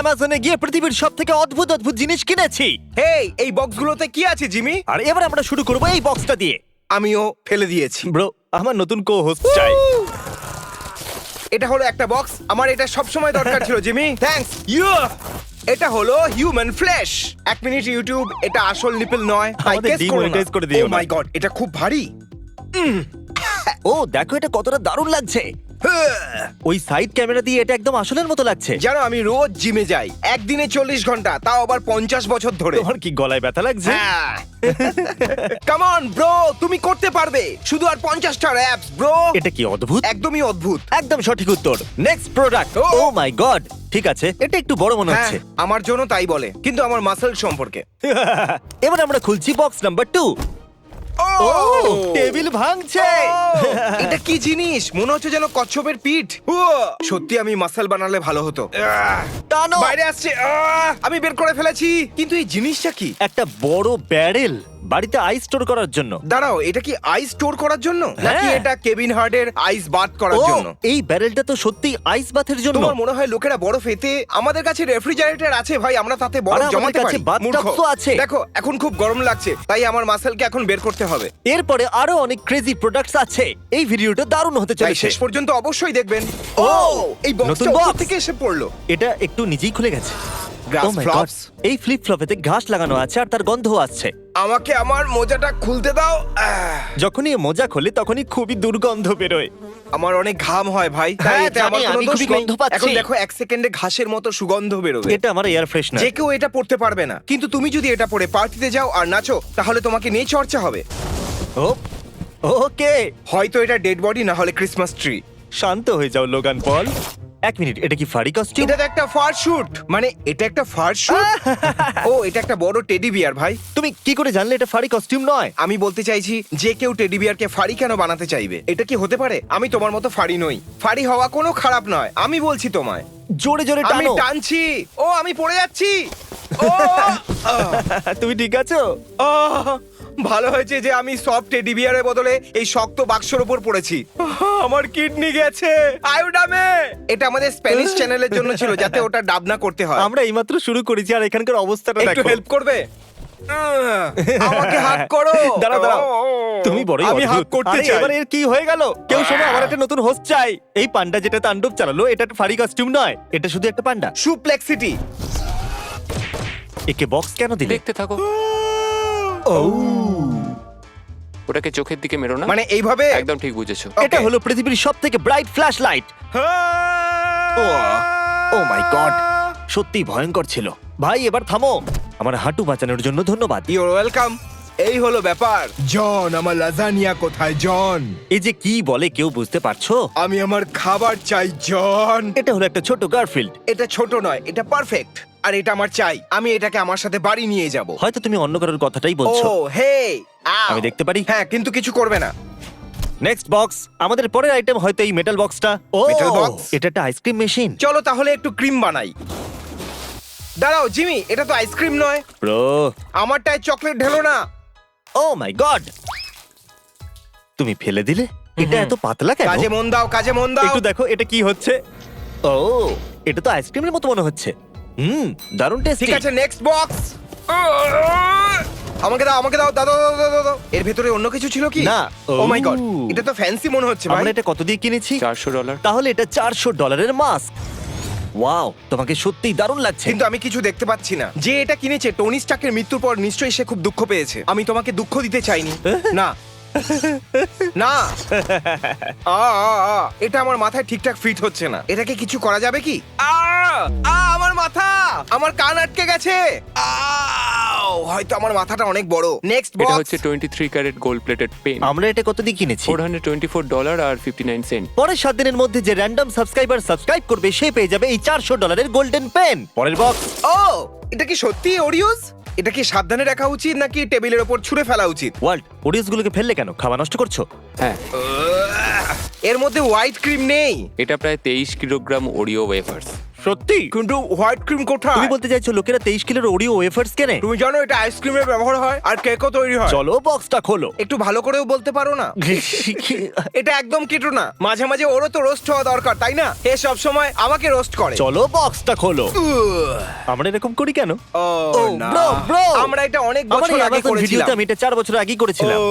অ্যামাজনে গিয়ে পৃথিবীর সবথেকে অদ্ভুত অদ্ভুত জিনিস কিনেছি। হেই, এই বক্সগুলোতে কি আছে জিমি? আর এবার আমরা শুরু করবো এই বক্সটা দিয়ে। আমিও ফেলে দিয়েছি। ব্রো, আমার নতুন কো-হোস্ট চাই। এটা হলো একটা বক্স, আমার এটা সব সময় দরকার ছিল জিমি। থ্যাঙ্কস। এটা হলো হিউম্যান ফ্লেশ। 1 মিনিট ইউটিউব, এটা আসল নিপল নয়, তাই আমাদের কেস করো না। demonetize করে দিও ও না। মাই গড, এটা খুব ভারী। ও দেখো, এটা কতটা দারুণ লাগছে। ওই সাইড ক্যামেরা দিয়ে এটা একদম আসলের মতো লাগছে। জানো, আমি রোজ জিমে যাই, একদিনে 40 ঘন্টা, তাও আবার 50 বছর ধরে। তোমার কি গলায় ব্যথা লাগছে? কাম অন ব্রো, তুমি করতে পারবে। শুধু আর 50টা র‍্যাপস ব্রো। এটা কি অদ্ভুত। একদমই অদ্ভুত। একদম সঠিক উত্তর। Next product. Oh! Oh my God, ঠিক আছে, এটা একটু বড় মনে হ্যাঁ, হচ্ছে। আমার জন্য তাই বলে, কিন্তু আমার মাসল সম্পর্কে। এবার আমরা খুলছি বক্স নাম্বার 2। ও, টেবিল ভাঙছে। এটা কি জিনিস? মনে হচ্ছে যেন কচ্ছপের পিঠ। সত্যি আমি মাসল বানালে ভালো হতো। টানো। বাইরে আসছে। আমি বের করে ফেলেছি, কিন্তু এই জিনিসটা কি? একটা বড় ব্যারেল, বাড়িতে আইস স্টোর করার জন্য। দাঁড়াও, এটা কি আইস স্টোর করার জন্য, নাকি হ্যাঁ। এটা কেভিন হার্টের আইস বাথ করার ও, জন্য? এই ব্যারেলটা তো সত্যি আইস বাথের জন্য। তোমার মনে হয় লোকেরা বরফ এতে? আমাদের কাছে রেফ্রিজারেটর আছে ভাই, আমরা তাতে বরফ আরে, আমাদের জমাতে কাছে পারি। bathtub মূর্খ। তো আছে। দেখো, এখন খুব গরম লাগছে, তাই আমার মাসলকে এখন বের করতে হবে। এরপরে আরো অনেক ক্রেজি প্রোডাক্টস আছে। এই ভিডিওটা দারুণ হতে তাই চলেছে। শেষ পর্যন্ত অবশ্যই দেখবেন। ও, এই নতুন বক্সটা box। উপর থেকে এসে পড়লো। এটা একটু নিজেই খুলে গেছে। Grass Oh my flops। God, এই ফ্লিপ ফ্লপেতে ঘাস লাগানো আছে আর তার গন্ধ আসছে। আমাকে আমার মোজাটা খুলতে দাও। যখনই এ মোজা খোলে তখনই খুবই দুর্গন্ধ বেরোয়। আমার অনেক ঘাম হয় ভাই, তাই হ্যাঁ, এতে আমার জানি, কোনো আমি দোষ খুবই নেই। গন্ধ পাচ্ছি। এখন দেখো, 1 সেকেন্ডে ঘাসের মতো সুগন্ধ বেরোবে। এটা আমার এয়ার ফ্রেশনার। যে কেউ এটা পড়তে পারবে না, কিন্তু তুমি যদি এটা পরে পার্টিতে যাও আর নাচো, তাহলে তোমাকে নিয়ে চর্চা হবে। ও, ওকে, হয়তো এটা ডেড বডি, না হলে ক্রিসমাস ট্রি। শান্ত হয়ে যাও লোগান পল। 1 মিনিট, এটা কি ফারি কস্টিউম? এটা তো একটা ফার শুট। মানে এটা একটা ফার শুট? ও, এটা একটা বড় টেডি বিয়ার ভাই। তুমি কি করে জানলে এটা ফারি কস্টিউম নয়? আমি বলতে চাইছি, যে কেউ টেডি বিয়ারকে ফাড়ি কেন বানাতে চাইবে? এটা কি হতে পারে? আমি তোমার মতো ফাড়ি নই। ফাড়ি হওয়া কোনো খারাপ নয়, আমি বলছি তোমায়। জোরে জোরে আমি টানো। টানছি। ও, আমি পড়ে যাচ্ছি। ও, তুমি ঠিক আছো? আহ, ভালো হয়েছে যে আমি সফট টেডি বিয়ারের বদলে এই শক্ত বাক্সের উপর পড়েছি। আমার কিডনি গেছে। আয়োডামে। এটা আমাদের স্প্যানিশ চ্যানেলের জন্য ছিল, যাতে ওটা ডাব না করতে হয়। আমরা এইমাত্র শুরু করেছি আর এখানকার অবস্থাটা একটু দেখো। হেল্প করবে? আমাকে হাত করো। দাঁড়াও, দাঁড়াও। তুমি বড়ই আমি হাত অদ্ভুত। করতে আরে, চাই। এবার এর কি হয়ে গেল? কেউ শোনো, আমার একটা নতুন হোস্ট চাই। এই পান্ডা যেটা তাণ্ডব চালালো, এটা একটা ফারি কস্টিউম নয়, এটা শুধু একটা পান্ডা। সুপ্লেক্সিটি। একে বক্স কেন দিলে? দেখতে থাকো। ও, ওটাকে চোখের দিকে মেরো না। মানে এইভাবে? একদম ঠিক বুঝেছো। এটা হলো পৃথিবীর সবথেকে bright flash light. O my god, সত্যি ভয়ঙ্কর ছিল। ভাই, এবার থামো। আমার হাঁটু বাঁচানোর জন্য ধন্যবাদ। Your welcome. এই হলো ব্যাপার। জন, আমার লাজানিয়া কোথায় জন? এই যে কি বলে কেউ বুঝতে পারছো? আমি আমার খাবার চাই জন। এটা হলো একটা ছোট গার্লফ্রেন্ড। এটা ছোট নয়, এটা পারফেক্ট। আর এটা আমার চাই। আমি এটাকে আমার সাথে বাড়ি নিয়ে যাব। হয়তো তুমি অন্য কারোর কথাটাই ও বলছো। হে, আমি দেখতে পারি? হ্যাঁ, কিন্তু কিছু করবে না। Next box. আমাদের পরের আইটেম হয়তো এই মেটাল বক্সটা। ও, Metal box? এটা একটা আইসক্রিম মেশিন। চলো তাহলে একটু ক্রিম বানাই। দাঁড়াও জিমি, এটা তো আইসক্রিম নয়। ব্রো, আমারটায় চকলেট ঢেলো না। ও মাই গড, তুমি ফেলে দিলে? এটা এত পাতলা কেন? কাজে মন দাও, কাজে মন দাও। একটু দেখো এটা কি হচ্ছে। ও, এটা তো আইসক্রিমের মতো মনে হচ্ছে। দারুণ টেস্টি। ঠিক আছে, নেক্সট বক্স। আমাকে দাও, আমাকে দাও, দাও দাও দাও, দাও, দাও। এর ভেতরে অন্য কিছু ছিল কি? না। ও মাই গড, ও। এটা তো ফ্যান্সি মনে হচ্ছে ভাই। আমরা এটা কত দিয়ে কিনেছি? $400। তাহলে এটা $400 মাস্ক। ওয়াও, তোমাকে সত্যিই দারুণ লাগছে। কিন্তু আমি কিছু দেখতে পাচ্ছি না। যে এটা কিনেছে, টনি স্টার্কের মৃত্যুর পর নিশ্চয়ই সে খুব দুঃখ পেয়েছে। আমি তোমাকে দুঃখ দিতে চাইনি। না না, এটা আমার মাথায় ঠিকঠাক ফিট হচ্ছে না। এটাকে কিছু করা যাবে কি? আমার মাথা, আমার কান আটকে গেছে। হয়তো আমার মাথাটা অনেক বড়। নেক্সট এটা বক্স। হচ্ছে 23 ক্যারেট গোল্ড প্লেটেড পেন। আমরা এটা কত দিয়ে কিনেছি? $424 আর 59 সেন্ট। পরের 7 দিনের মধ্যে যে র্যান্ডম সাবস্ক্রাইবার সাবস্ক্রাইব করবে সে পেয়ে যাবে এই $400 গোল্ডেন পেন। পরের বক্স। ও, এটা কি সত্যি ওরিওস? এটা কি সাবধানে রাখা উচিত নাকি টেবিলের ওপর ছুঁড়ে ফেলা উচিত? ওয়ার্ল্ড, ওরিওস গুলোকে ফেললে কেন? খাওয়া নষ্ট করছো? হ্যাঁ, এর মধ্যে হোয়াইট ক্রিম নেই। এটা প্রায় 23 কিলোগ্রাম ওরিও ওয়েফার্স। সত্যি? কিন্তু হোয়াইট ক্রিম কোথায়? তুমি বলতে চাইছো লোকেরা 23 কিলোর ওরিও ওয়েফার্স কেনে? তুমি জানো এটা আইসক্রিমের ব্যবহার হয় আর কেকও তৈরি হয়। চলো বক্সটা খোলো। একটু ভালো করেও বলতে পারো না? এটা একদম কিটু না। মাঝে মাঝে ওরও তো রোস্ট হওয়া দরকার, তাই না? এ সব সময় আমাকে রোস্ট করে। চলো বক্সটা খোলো। আমরা এরকম করি কেন? ও না, bro. আমরা এটা অনেক আমার বছর এই আগে Amazon করেছিলাম। ভিডিওতে আমি এটা 4 বছর আগে করেছিলাম। ও।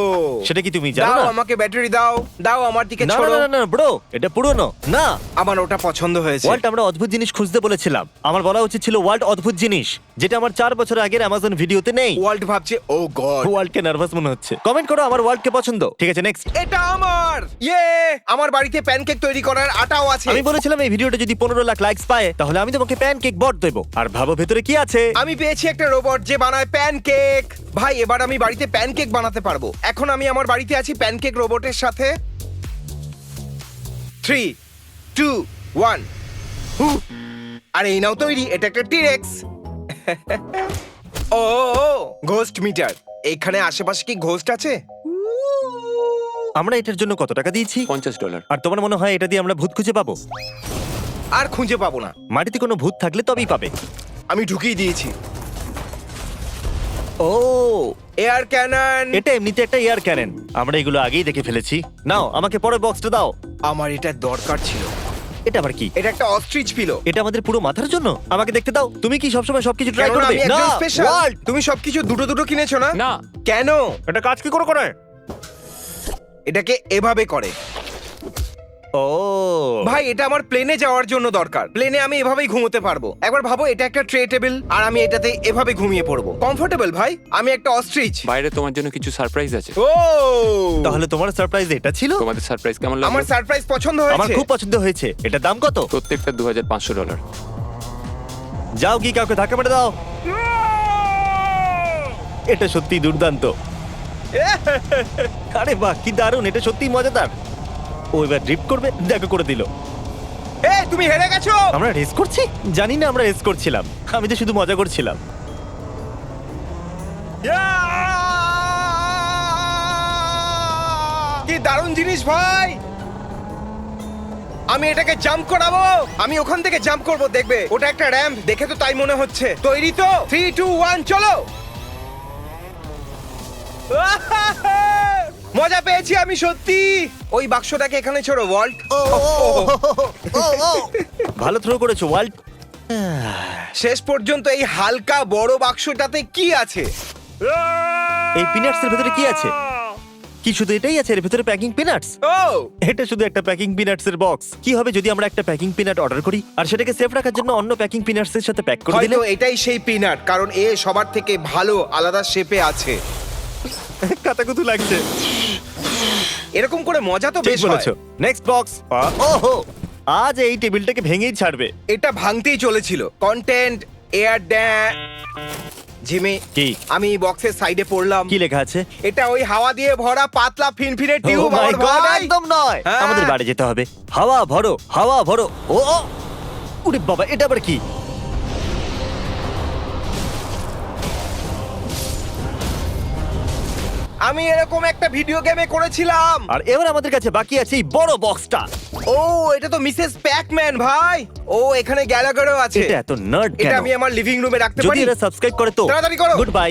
সেটা কি তুমি জানো দাও না? আমাকে ব্যাটারি দাও, দাও আমার দিকে না ছোড়ো। না না ব্রো, এটা পুরনো না। আমার ওটা পছন্দ হয়েছে। ওয়াল্ট আমরা অদ্ভুত জিনিস খুঁজতে বলেছিলাম। আমার বলা উচিত ছিল ওয়াল্ট অদ্ভুত জিনিস, যেটা আমার 4 বছর আগের অ্যামাজন ভিডিওতে নেই। ওয়ার্ল্ড ভাবছে ও গড, ওয়াল্টকে নার্ভাস মনে হচ্ছে। কমেন্ট করো আমার ওয়াল্টকে পছন্দ। ঠিক আছে, নেক্সট। এটা আমার। ইয়ে, আমার বাড়িতে প্যানকেক তৈরি করার আটাও আছে। আমি বলেছিলাম এই ভিডিওটা যদি 15 লাখ লাইকস পায় তাহলে আমি তোমাকে প্যানকেক বট দেবো। আর ভাবো ভেতরে কি আছে। আমি পেয়েছি একটা রোবট যে বানায় প্যানকেক। ভাই এবার আমি বাড়িতে প্যানকেক বানাতে পারবো। এখন আমি আমার বাড়িতে আছি প্যানকেক রোবটের সাথে। 3 2 1 হু। আরে এই নাও তৈরি। এটা একটা টিরেক্স। ও ঘোস্ট মিটার। এখানে আশেপাশে কি ঘোস্ট আছে? আমরা এটার জন্য কত টাকা দিয়েছি? $50। আর তোমার মনে হয় এটা দিয়ে আমরা ভূত খুঁজে পাবো? আর খুঁজে পাবো না। মাটিতে কোনো ভূত থাকলে তবেই পাবে। আমি ঢুকিয়ে দিয়েছি। ও, এয়ার ক্যানন। এটা এমনিতে একটা এয়ার ক্যানন। আমরা এগুলো আগেই দেখে ফেলেছি। নাও আমাকে পরের বক্সটা দাও। আমার এটা দরকার ছিল। এটা আবার কি? এটা একটা অস্ট্রিচ পিলো। এটা আমাদের পুরো মাথার জন্য। আমাকে দেখতে দাও। তুমি কি সবসময় সবকিছু ট্রাই কেননা করবে? আমি একজন না, স্পেশাল। ওয়াল্ট, তুমি সবকিছু দুটো দুটো কিনেছো না? না। কেন? এটা কাজ কি করে? এটাকে এভাবে করে। ও ভাই এটা আমার প্লেনে যাওয়ার জন্য দরকার। প্লেনে আমি এভাবেই ঘুমোতে পারবো। একবার ভাবো, এটা একটা ট্রে টেবিল আর আমি এটাতে এভাবে ঘুমিয়ে পড়বো। কমফোর্টেবল ভাই। আমি একটা অস্ট্রিচ। বাইরে তোমার জন্য কিছু সারপ্রাইজ আছে। ও, তাহলে তোমার সারপ্রাইজ এটা ছিল? তোমাদের সারপ্রাইজ কেমন লাগলো? আমার সারপ্রাইজ পছন্দ আমার হয়েছে। খুব পছন্দ হয়েছে। এটার দাম কত? প্রত্যেকটা $2500। যাও কি কাউকে ধাক্কা মেরে দাও। এটা সত্যি দুর্দান্ত। আরে বাহ, কি দারুণ। এটা সত্যি মজাদার। ও এবার ড্রিফট করবে। দেখো করে দিল। এই তুমি হেরে গেছো। আমরা রেস করছি? জানি না আমরা রেস করছিলাম। আমি তো শুধু মজা করছিলাম। কি দারুণ জিনিস ভাই। আমি এটাকে জাম্প করাবো। আমি ওখান থেকে জাম্প করব, দেখবে। ওটা একটা র্যাম্প, দেখে তো তাই মনে হচ্ছে। তৈরি তো? 3 2 1 চলো। মজা পেয়েছি আমি সত্যি। ওই বাক্সটাকে এখানে ছোড়ো, ওয়াল্ট। ও, ভালো থ্রো করেছো ওয়াল্ট। শেষ পর্যন্ত এই হালকা বড় বাক্সটাতে কি আছে? এই পিনাটস এর ভেতরে কি আছে? কি শুধু এটাই আছে? এর ভেতরে প্যাকিং পিনাটস? ও, এটা শুধু একটা প্যাকিং পিনাটস এর বক্স। কি হবে যদি আমরা একটা প্যাকিং পিনাট অর্ডার করি আর সেটাকে সেফ রাখার জন্য অন্য প্যাকিং পিনাটস এর সাথে প্যাক করে দিলে? হয়তো এটাই সেই পিনাট, কারণ এ সবার থেকে ভালো আলাদা শেপে আছে। কাতাকুতু লাগছে। এরকম করে মজা তো ঠিক বেশ হয়। বলেছো। Next box. ওহো, আজ এই টেবিলটাকে ভেঙেই ছাড়বে। এটা ভাঙতেই চলেছিল। কন্টেন্ট এয়ার জিমি, কি? আমি বক্সের সাইডে পড়লাম। কি লেখা আছে? এটা ওই হাওয়া দিয়ে ভরা পাতলা ফিনফিনে Oh টিউব। my আমার God, ভাই। একদম নয়। হ্যাঁ। আমাদের বাড়ি যেতে হবে। হাওয়া ভরো, হাওয়া ভরো। ও ও, ওরে বাবা, এটা আবার কি? আমি এরকম একটা ভিডিও গেমে করেছিলাম। আর এবার আমাদের কাছে বাকি আছে এই বড় বক্সটা। ও, এটা তো মিসেস প্যাকম্যান ভাই। ও, এখানে গ্যালাগারও আছে। এটা এত নার্ড এটা কেন? আমি আমার লিভিং রুমে রাখতে যদি পারি? এরা সাবস্ক্রাইব করে তো তাড়াতাড়ি করো। Good bye.